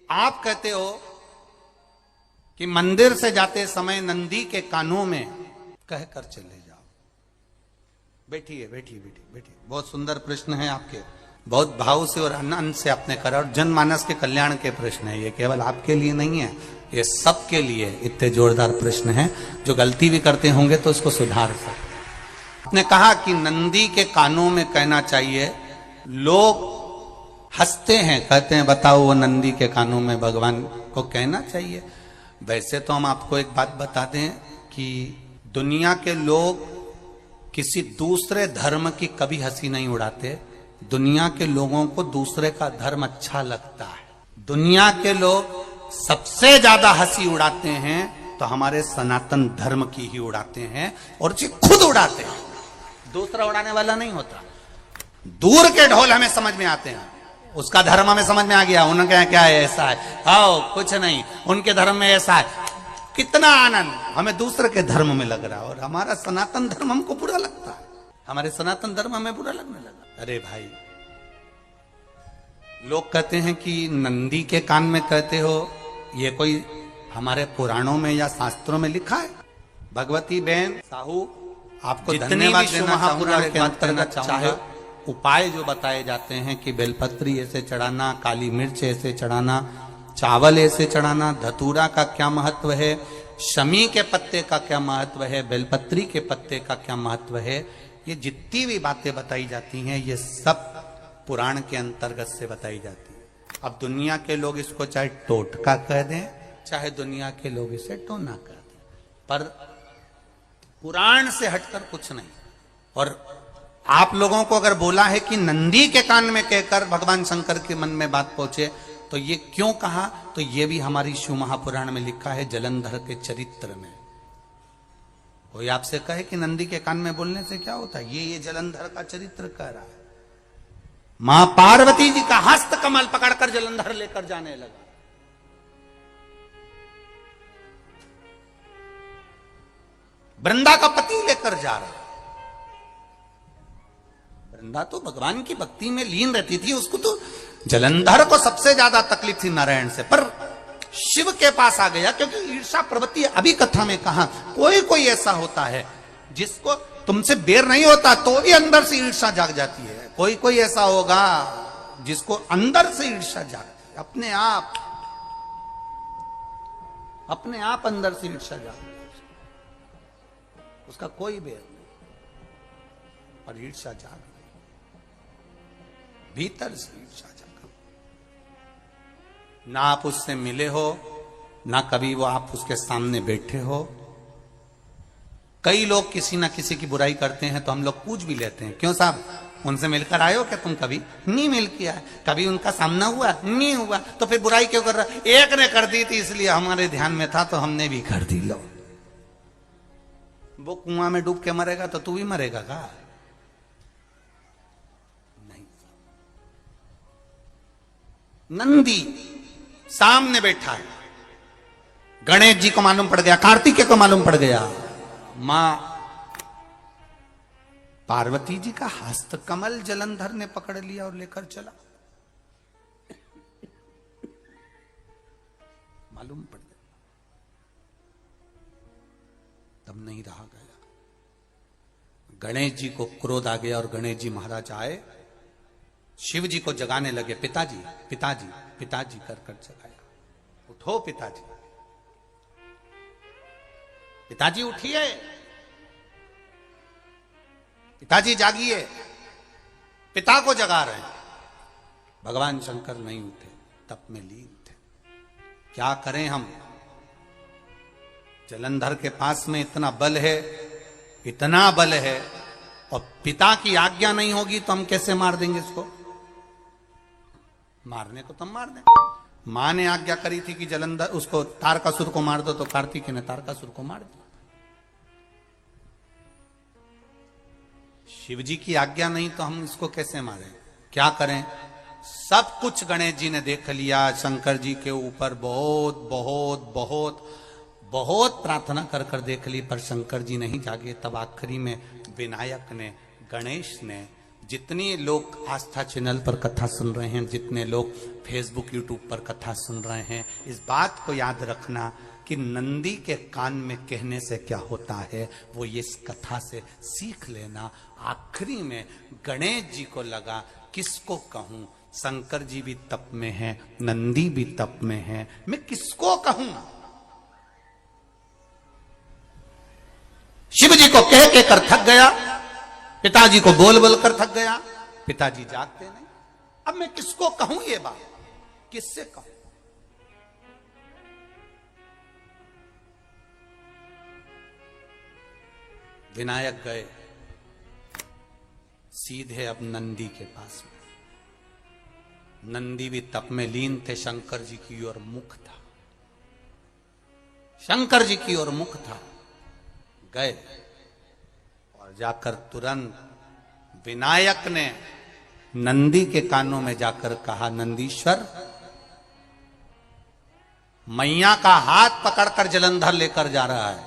आप कहते हो कि मंदिर से जाते समय नंदी के कानों में कहकर चले जाओ। बैठिए बैठिए बैठिए बैठिए। बहुत सुंदर प्रश्न है आपके, बहुत भाव से और आनंद से आपने करा, और जनमानस के कल्याण के प्रश्न है ये, केवल आपके लिए नहीं है, ये सबके लिए इतने जोरदार प्रश्न है। जो गलती भी करते होंगे तो उसको सुधार सकते। आपने कहा कि नंदी के कानों में कहना चाहिए। लोग हंसते हैं, कहते हैं बताओ वो नंदी के कानों में भगवान को कहना चाहिए। वैसे तो हम आपको एक बात बता दें कि दुनिया के लोग किसी दूसरे धर्म की कभी हंसी नहीं उड़ाते। दुनिया के लोगों को दूसरे का धर्म अच्छा लगता है। दुनिया के लोग सबसे ज्यादा हंसी उड़ाते हैं तो हमारे सनातन धर्म की ही उड़ाते हैं, और उसे खुद उड़ाते हैं, दूसरा उड़ाने वाला नहीं होता। दूर के ढोल हमें समझ में आते हैं, उसका धर्म हमें समझ में आ गया, उनका क्या है, ऐसा है, आओ कुछ नहीं, उनके धर्म में ऐसा है, कितना आनंद हमें दूसरे के धर्म में लग रहा है, और हमारा सनातन धर्म हमको बुरा लगता है, हमारे सनातन धर्म हमें बुरा लगने लगा। अरे भाई, लोग कहते हैं कि नंदी के कान में कहते हो, ये कोई हमारे पुराणों में या शास्त्रों में लिखा है? भगवती बहन साहू, आपको धन्यवाद देना चाहूंगा के अंतर्गत चाहे उपाय जो बताए जाते हैं कि बेलपत्री ऐसे चढ़ाना, काली मिर्च ऐसे चढ़ाना, चावल ऐसे चढ़ाना, धतूरा का क्या महत्व है, शमी के पत्ते का क्या महत्व है, बेलपत्री के पत्ते का क्या महत्व है, ये जितनी भी बातें बताई जाती हैं ये सब पुराण के अंतर्गत से बताई जाती है। अब दुनिया के लोग इसको चाहे टोटका कह दें, चाहे दुनिया के लोग इसे टोना कह दें, पर पुराण से हटकर कुछ नहीं। और आप लोगों को अगर बोला है कि नंदी के कान में कहकर भगवान शंकर के मन में बात पहुंचे, तो ये क्यों कहा, तो ये भी हमारी शिव महापुराण में लिखा है, जलंधर के चरित्र में। कोई आपसे कहे कि नंदी के कान में बोलने से क्या होता है, ये जलंधर का चरित्र कह रहा है। मां पार्वती जी का हस्त कमल पकड़कर जलंधर लेकर जाने लगा। वृंदा का पति लेकर जा रहा। वृंदा तो भगवान की भक्ति में लीन रहती थी, उसको तो जलंधर को सबसे ज्यादा तकलीफ थी नारायण से, पर शिव के पास आ गया, क्योंकि ईर्षा प्रवृत्ति, अभी कथा में कहा, कोई कोई ऐसा होता है जिसको तुमसे बेर नहीं होता तो भी अंदर से ईर्षा जाग जाती है। कोई कोई ऐसा होगा जिसको अंदर से ईर्षा जागती है, अपने आप अंदर से ईर्षा जागती है, उसका कोई बेर नहीं, और ईर्षा जाग गई, भीतर से ईर्षा जाग। ना आप उससे मिले हो, ना कभी वो आप उसके सामने बैठे हो। कई लोग किसी ना किसी की बुराई करते हैं तो हम लोग पूछ भी लेते हैं, क्यों साहब उनसे मिलकर आए हो क्या तुम? कभी नहीं मिल किया, कभी उनका सामना हुआ नहीं हुआ, तो फिर बुराई क्यों कर रहा? एक ने कर दी थी इसलिए हमारे ध्यान में था तो हमने भी कर दी। लो, वो कुआं में डूब के मरेगा तो तू भी मरेगा का? नहीं। नंदी सामने बैठा है, गणेश जी को मालूम पड़ गया, कार्तिकेय को मालूम पड़ गया, मां पार्वती जी का हस्त कमल जलंधर ने पकड़ लिया और लेकर चला। मालूम पड़ गया, तब नहीं रहा गया। गणेश जी को क्रोध आ गया और गणेश जी महाराज आए, शिव जी को जगाने लगे। पिताजी पिताजी पिताजी कर कर जगाया, उठो पिताजी, पिताजी उठिए, पिताजी जागिए, पिता को जगा रहे हैं। भगवान शंकर नहीं उठे, तप में लीन थे। क्या करें हम? जलंधर के पास में इतना बल है, इतना बल है, और पिता की आज्ञा नहीं होगी तो हम कैसे मार देंगे इसको? मारने को तो हम मार दें। मां ने आज्ञा करी थी कि जलंधर उसको तारकासुर को मार दो, तो कार्तिकेय ने तारकासुर को मार दिया। शिव जी की आज्ञा नहीं तो हम इसको कैसे मारें? क्या करें? सब कुछ गणेश जी ने देख लिया, शंकर जी के ऊपर बहुत बहुत बहुत बहुत प्रार्थना कर कर देख ली, पर शंकर जी नहीं जागे। तब आखिरी में विनायक ने, गणेश ने जितने लोग आस्था चैनल पर कथा सुन रहे हैं, जितने लोग फेसबुक यूट्यूब पर कथा सुन रहे हैं, इस बात को याद रखना कि नंदी के कान में कहने से क्या होता है वो ये इस कथा से सीख लेना। आखिरी में गणेश जी को लगा किसको कहूं, शंकर जी भी तप में है, नंदी भी तप में है, मैं किसको कहूं। शिव जी को कह के कर थक गया, पिताजी को बोल बोल कर थक गया, पिताजी जागते नहीं। अब मैं किसको कहूं ये बात, किससे कहूं। विनायक गए सीधे अब नंदी के पास में। नंदी भी तप में लीन थे, शंकर जी की ओर मुख था, शंकर जी की ओर मुख था। गए और जाकर तुरंत विनायक ने नंदी के कानों में जाकर कहा, नंदीश्वर, मैया का हाथ पकड़कर जलंधर लेकर जा रहा है,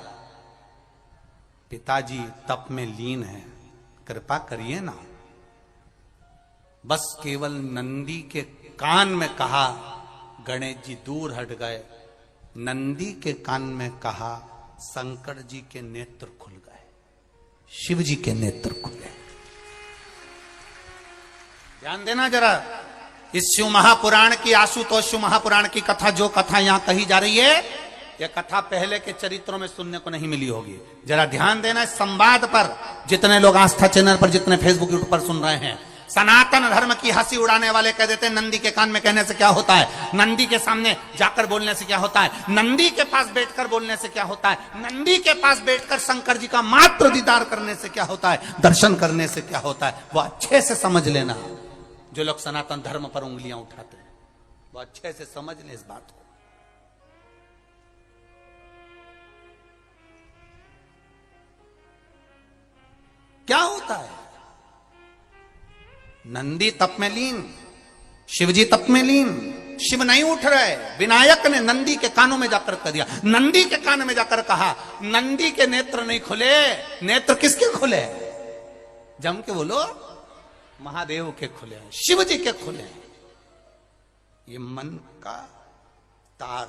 पिताजी तप में लीन है, कृपा करिए ना। बस केवल नंदी के कान में कहा, गणेश जी दूर हट गए। नंदी के कान में कहा, शंकर जी के नेत्र खुल गए, शिव जी के नेत्र खुले। ध्यान देना जरा, इस शिव महापुराण की, आशुतोष शिव महापुराण की कथा, जो कथा यहां कही जा रही है, यह कथा पहले के चरित्रों में सुनने को नहीं मिली होगी। जरा ध्यान देना इस संवाद पर, जितने लोग आस्था चैनल पर, जितने फेसबुक यूट्यूब पर सुन रहे हैं। सनातन धर्म की हंसी उड़ाने वाले कह देते हैं नंदी के कान में कहने से क्या होता है, नंदी के सामने जाकर बोलने से क्या होता है, नंदी के पास बैठकर बोलने से क्या होता है, नंदी के पास बैठकर शंकर जी का मात्र दीदार करने से क्या होता है, दर्शन करने से क्या होता है। वो अच्छे से समझ लेना, जो लोग सनातन धर्म पर उंगलियां उठाते हैं वो अच्छे से समझ ले इस बात को। क्या होता है, नंदी तप में लीन, शिवजी तप में लीन, शिव नहीं उठ रहे। विनायक ने नंदी के कानों में जाकर कह दिया, नंदी के कान में जाकर कहा, नंदी के नेत्र नहीं खुले। नेत्र किसके खुले? जम के बोलो, महादेव के खुले हैं, शिव जी के खुले हैं। ये मन का तार।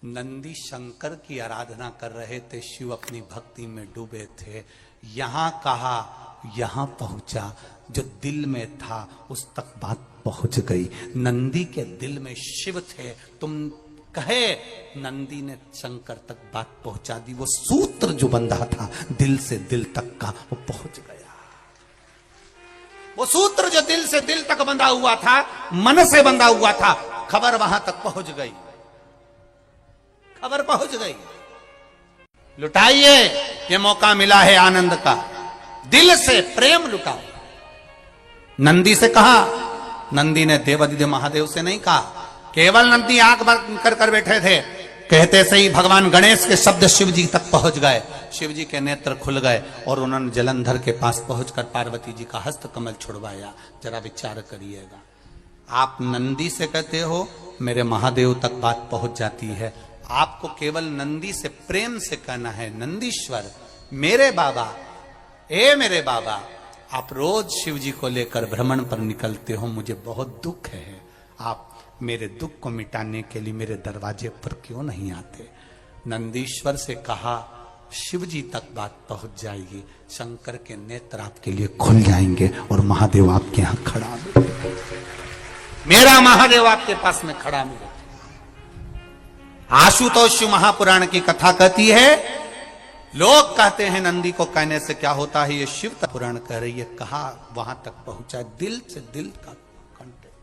नंदी शंकर की आराधना कर रहे थे, शिव अपनी भक्ति में डूबे थे। यहां कहा, यहां पहुंचा, जो दिल में था उस तक बात पहुंच गई। नंदी के दिल में शिव थे, तुम कहे, नंदी ने शंकर तक बात पहुंचा दी। वो सूत्र जो बंधा था दिल से दिल तक का, वो पहुंच गया। वो सूत्र जो दिल से दिल तक बंधा हुआ था, मन से बंधा हुआ था, खबर वहां तक पहुंच गई, खबर पहुंच गई। लुटाइए, ये मौका मिला है आनंद का, दिल से प्रेम लुटाओ। नंदी से कहा, नंदी ने देवादिदेव महादेव से नहीं कहा। केवल नंदी आंख बंद कर कर बैठे थे, कहते से ही भगवान गणेश के शब्द शिव जी तक पहुंच गए। शिव जी के नेत्र खुल गए और उन्होंने जलंधर के पास पहुंचकर पार्वती जी का हस्त कमल छुड़वाया। जरा विचार करिएगा, आप नंदी से कहते हो मेरे महादेव तक बात पहुंच जाती है, आपको केवल नंदी से प्रेम से कहना है, नंदीश्वर मेरे बाबा, ए मेरे बाबा, आप रोज शिव जी को लेकर भ्रमण पर निकलते हो, मुझे बहुत दुख है, आप मेरे दुख को मिटाने के लिए मेरे दरवाजे पर क्यों नहीं आते। नंदीश्वर से कहा, शिव जी तक बात पहुंच जाएगी, शंकर के नेत्र आपके लिए खुल जाएंगे और महादेव आपके यहां खड़ा मिलेगा, मेरा महादेव आपके पास में खड़ा मिलेगा। आशुतोष महापुराण की कथा कहती है, लोग कहते हैं नंदी को कहने से क्या होता है, ये शिव पुराण कह रही है, कहा वहां तक पहुंचा, दिल से दिल का कांटेक्ट।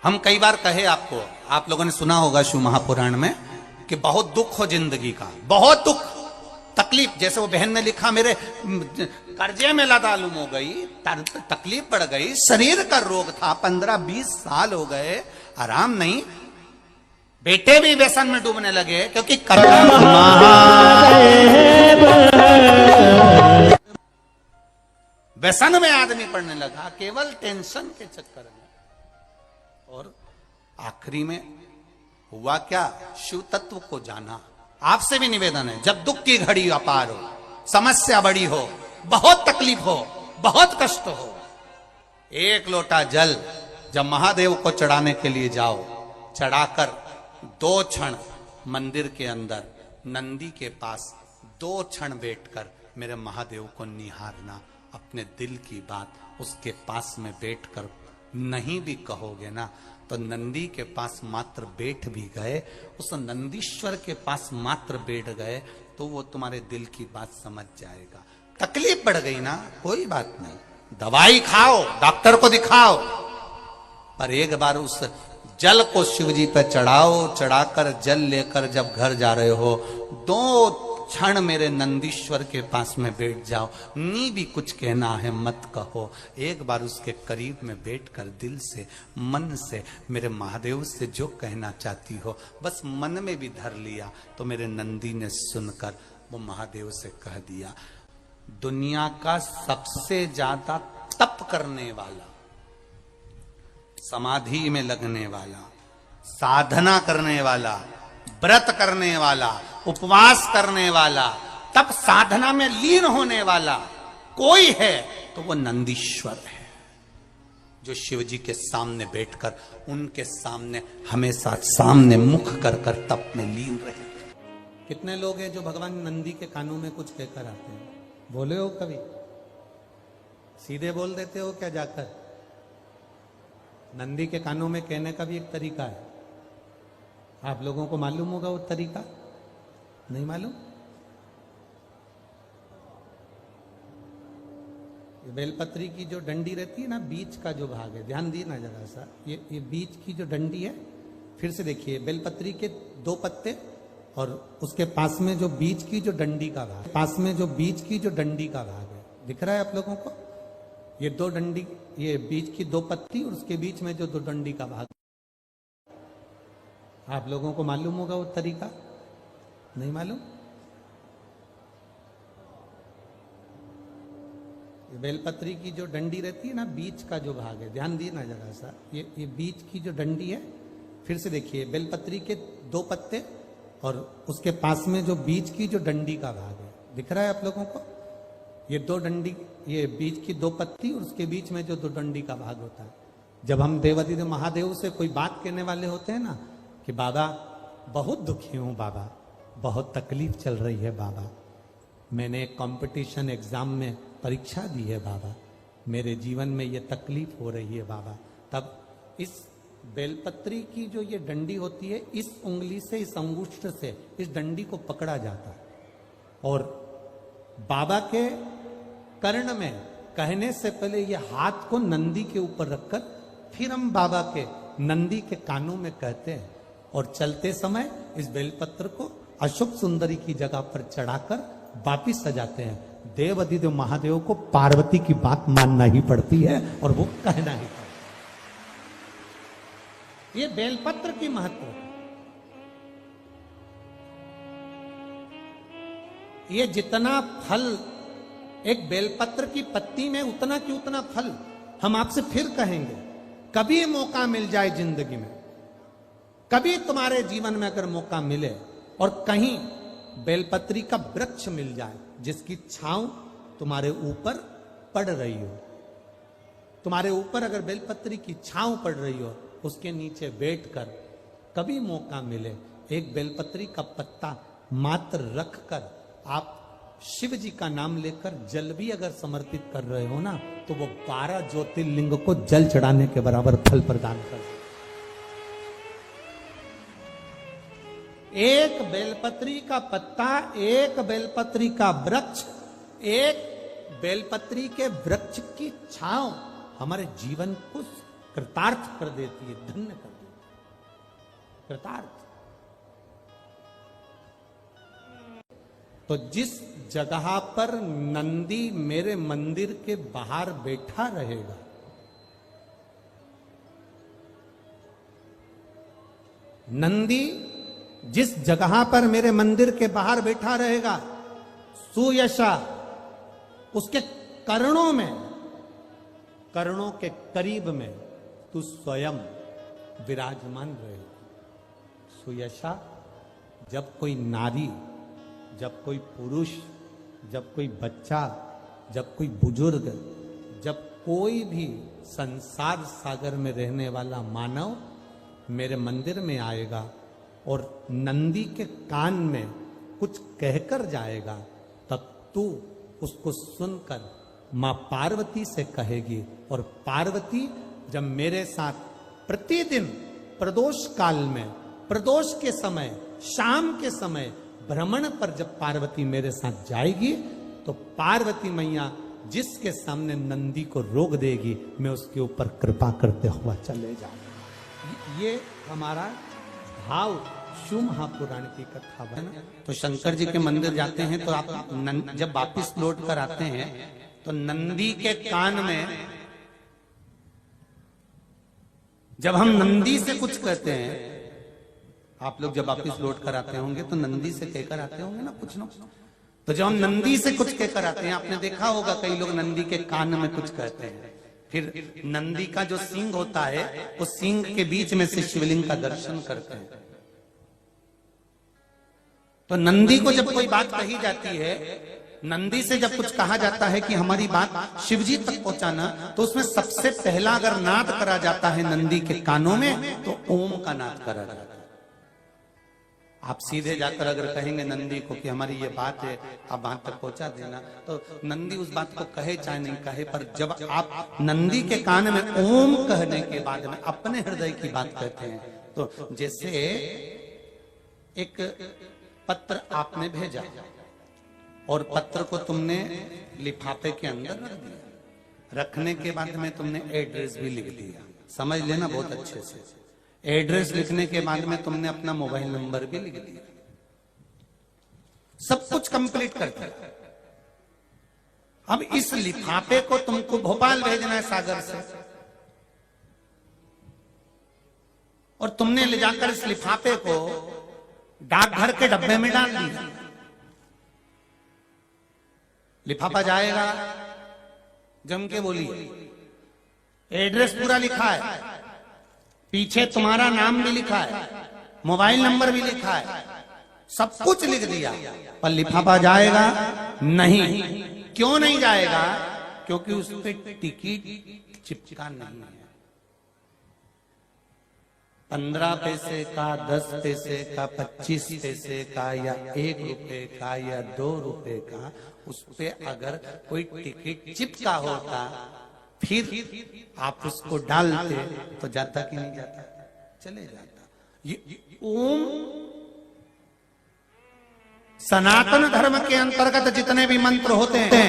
हम कई बार कहे आपको, आप लोगों ने सुना होगा शिव महापुराण में कि बहुत दुख हो जिंदगी का, बहुत दुख तकलीफ। जैसे वो बहन ने लिखा, मेरे कर्जे में लदालुम हो गई, तकलीफ बढ़ गई, शरीर का रोग था, 15-20 साल हो गए, आराम नहीं, बेटे भी व्यसन में डूबने लगे, क्योंकि व्यसन में आदमी पड़ने लगा केवल टेंशन के चक्कर में। और आखिरी में हुआ क्या, शिव तत्व को जाना। आपसे भी निवेदन है, जब दुख की घड़ी अपार हो, समस्या बड़ी हो, बहुत तकलीफ हो, बहुत कष्ट हो। एक लोटा जल जब महादेव को चढ़ाने के लिए जाओ, चढ़ाकर 2 क्षण मंदिर के अंदर नंदी के पास 2 क्षण बैठकर मेरे महादेव को निहारना, अपने दिल की बात उसके पास में बैठकर नहीं भी कहोगे ना, तो नंदी के पास मात्र बैठ भी गए, उस नंदीश्वर के पास मात्र बैठ गए, तो वो तुम्हारे दिल की बात समझ जाएगा। तकलीफ बढ़ गई ना, कोई बात नहीं, दवाई खाओ, डॉक्टर को दिखाओ, पर एक बार उस जल को शिव जी पे चढ़ाओ। चढ़ाकर जल लेकर जब घर जा रहे हो, 2 क्षण मेरे नंदीश्वर के पास में बैठ जाओ, नी भी कुछ कहना है मत कहो। एक बार उसके करीब में बैठकर दिल से, मन से मेरे महादेव से जो कहना चाहती हो, बस मन में भी धर लिया, तो मेरे नंदी ने सुनकर वो महादेव से कह दिया, दुनिया का सबसे ज्यादा तप करने वाला, समाधि में लगने वाला, साधना करने वाला, व्रत करने वाला, उपवास करने वाला, तप साधना में लीन होने वाला कोई है तो वो नंदीश्वर है, जो शिव जी के सामने बैठकर उनके सामने हमेशा सामने मुख कर कर तप में लीन रहे। कितने लोग हैं जो भगवान नंदी के कानों में कुछ कहकर आते हैं? बोले हो कभी? सीधे बोल देते हो क्या जाकर? नंदी के कानों में कहने का भी एक तरीका है, आप लोगों को मालूम होगा वो तरीका? नहीं मालूम? ये बेलपत्री की जो डंडी रहती है ना, बीच का जो भाग है, ध्यान दिए ना जरा सा, ये बीच की जो डंडी है, फिर से देखिए, बेलपत्री के 2 पत्ते और उसके पास में जो बीच की जो डंडी का भाग, पास में जो बीच की जो डंडी का भाग है, दिख रहा है आप लोगों को? ये 2 डंडी, ये बीच की 2 पत्ती और उसके बीच में जो 2 डंडी का भाग, आप लोगों को मालूम होगा वो तरीका? नहीं मालूम? बेलपत्री की जो डंडी रहती है ना, बीच का जो भाग है, ध्यान दिए ना जरा सा, ये बीच की जो डंडी है, फिर से देखिए, बेलपत्री के 2 पत्ते और उसके पास में जो बीच की जो डंडी का भाग है, दिख रहा है आप लोगों को? ये 2 डंडी, ये बीच की 2 पत्ती और उसके बीच में जो 2 डंडी का भाग होता है। जब हम देवाधिदेव महादेव से कोई बात कहने वाले होते हैं ना, कि बाबा बहुत दुखी हूं, बाबा बहुत तकलीफ चल रही है, बाबा मैंने एक कंपटीशन एग्जाम में परीक्षा दी है, बाबा मेरे जीवन में ये तकलीफ हो रही है, बाबा, तब इस बेलपत्री की जो ये डंडी होती है, इस उंगली से, इस अंगुष्ठ से इस डंडी को पकड़ा जाता है और बाबा के कर्ण में कहने से पहले ये हाथ को नंदी के ऊपर रखकर फिर हम बाबा के नंदी के कानों में कहते हैं और चलते समय इस बेलपत्र को अशोक सुंदरी की जगह पर चढ़ाकर वापिस सजाते हैं। देव अधिदेव महादेव को पार्वती की बात मानना ही पड़ती है और वो कहना ही पड़ता है। ये बेलपत्र की महत्व है। ये जितना फल एक बेलपत्र की पत्ती में, उतना की उतना फल हम आपसे फिर कहेंगे। कभी मौका मिल जाए जिंदगी में, कभी तुम्हारे जीवन में अगर मौका मिले और कहीं बेलपत्री का वृक्ष मिल जाए जिसकी छांव तुम्हारे ऊपर पड़ रही हो, तुम्हारे ऊपर अगर बेलपत्री की छांव पड़ रही हो, उसके नीचे बैठकर कभी मौका मिले, एक बेलपत्री का पत्ता मात्र रखकर आप शिव जी का नाम लेकर जल भी अगर समर्पित कर रहे हो ना, तो वो 12 ज्योतिर्लिंग को जल चढ़ाने के बराबर फल प्रदान कर। एक बेलपत्री का पत्ता, एक बेलपत्री का वृक्ष, एक बेलपत्री के वृक्ष की छांव हमारे जीवन को कृतार्थ कर देती है, धन्य कर देती है, कृतार्थ। तो जिस जगह पर नंदी मेरे मंदिर के बाहर बैठा रहेगा, नंदी जिस जगह पर मेरे मंदिर के बाहर बैठा रहेगा, सुयशा उसके कर्णों में, कर्णों के करीब में तू स्वयं विराजमान रहेगा। सुयशा, जब कोई नारी, जब कोई पुरुष, जब कोई बच्चा, जब कोई बुजुर्ग जब कोई भी संसार सागर में रहने वाला मानव मेरे मंदिर में आएगा और नंदी के कान में कुछ कहकर जाएगा, तब तू उसको सुनकर मां पार्वती से कहेगी। और पार्वती जब मेरे साथ प्रतिदिन प्रदोष काल में, प्रदोष के समय, शाम के समय भ्रमण पर जब पार्वती मेरे साथ जाएगी, तो पार्वती मैया जिसके सामने नंदी को रोक देगी, मैं उसके ऊपर कृपा करते हुआ चले जाऊंगा। ये हमारा भाव शिव महापुराण की कथा बना। तो शंकर जी के मंदिर जाते हैं तो आप जब वापिस लौट कर आते हैं तो नंदी के कान में, जब हम नंदी से कुछ कहते हैं, आप लोग जब वापिस लौट कर आते होंगे तो नंदी से कहकर आते होंगे ना कुछ ना। तो जब हम नंदी से कुछ कहकर आते हैं, आपने देखा होगा कई लोग नंदी के कान में कुछ कहते हैं, फिर नंदी का जो सींग होता है उस सींग के बीच में से शिवलिंग का दर्शन करते हैं। तो नंदी को जब कोई बात कही जाती है, नंदी से जब कुछ कहा जाता है कि हमारी बात शिवजी तक पहुंचाना, तो उसमें सबसे पहला अगर नाद करा जाता है नंदी के कानों में, तो ओम का नाद करा जाता है। आप सीधे जाकर अगर कहेंगे नंदी को कि हमारी ये बात है, आप वहां तक पहुंचा देना, तो नंदी उस बात को कहे चाहे नहीं कहे, पर जब आप नंदी के कान में ओम कहने के बाद में अपने हृदय की बात कहते हैं, तो जैसे एक पत्र आपने भेजा और पत्र को तुमने लिफाफे के अंदर रख दिया, रखने के बाद में तुमने एड्रेस भी लिख दिया, समझ लेना बहुत अच्छे से। एड्रेस लिखने के बाद में तुमने अपना मोबाइल नंबर भी लिख दिया, सब कुछ कंप्लीट कर दिया। अब इस लिफाफे को तुमको भोपाल भेजना है सागर से, और तुमने ले जाकर इस लिफाफे को डाकघर के डब्बे में डाल दिया। लिफाफा जाएगा, जम के बोलिए, एड्रेस पूरा लिखा है, पीछे तुम्हारा नाम भी लिखा है, मोबाइल नंबर भी लिखा है, सब कुछ लिख दिया, पर लिफाफा जाएगा नहीं। क्यों नहीं जाएगा? क्योंकि उस पर टिकट चिपका नहीं है। 15 पैसे का, 10 पैसे का, 25 पैसे का, या 1 रुपए का, या 2 रुपए का, उस पे अगर कोई टिकट चिपका होता, फिर आप उसको डालते तो जाता कि नहीं जाता? चले जाता। ये ओम सनातन धर्म के अंतर्गत जितने भी मंत्र होते हैं,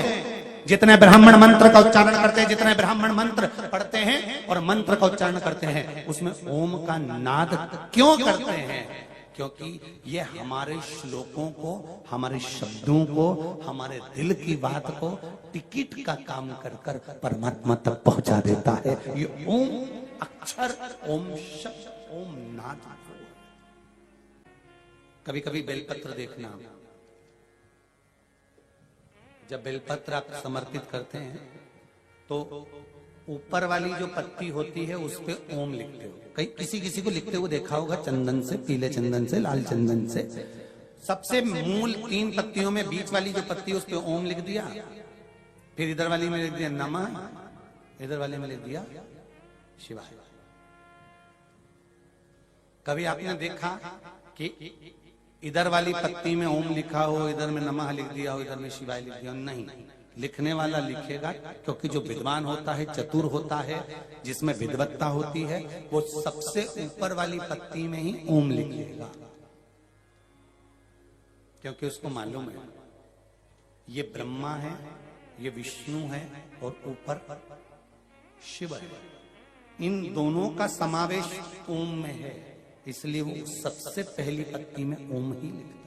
जितने ब्राह्मण मंत्र का उच्चारण करते हैं, जितने ब्राह्मण मंत्र पढ़ते हैं और मंत्र का उच्चारण करते हैं, उसमें ओम का नाद क्यों करते हैं? क्योंकि ये हमारे श्लोकों को, हमारे शब्दों को, हमारे दिल की बात को टिकट का काम कर कर परमात्मा तक पहुंचा देता है। ये ओम अक्षर, ओम शब्द, ओम नाद। कभी कभी बेलपत्र देखना, जब बेलपत्र आप समर्पित करते हैं तो ऊपर वाली जो पत्ती होती है उस पे ओम लिखते हो। कई किसी को लिखते हुए देखा होगा, चंदन से, पीले चंदन से, लाल चंदन से। सबसे मूल 3 पत्तियों में बीच वाली जो पत्ती उस पे ओम लिख दिया, फिर इधर वाली में लिख दिया नमः, इधर वाले में लिख दिया शिवाय। कभी आपने देखा कि इधर वाली पत्ती में ओम लिखा हो, इधर में नमः लिख दिया हो, इधर में शिवाय लिख दिया? नहीं, लिखने वाला लिखेगा, क्योंकि जो विद्वान होता है, चतुर होता है, जिसमें विद्वत्ता होती है, वो सबसे ऊपर वाली पत्ती में ही ओम लिखेगा, क्योंकि उसको मालूम है ये ब्रह्मा है, ये विष्णु है और ऊपर शिव है। इन दोनों का समावेश ओम में है, इसलिए वो सबसे पहली पत्ती में ओम ही लिखता है।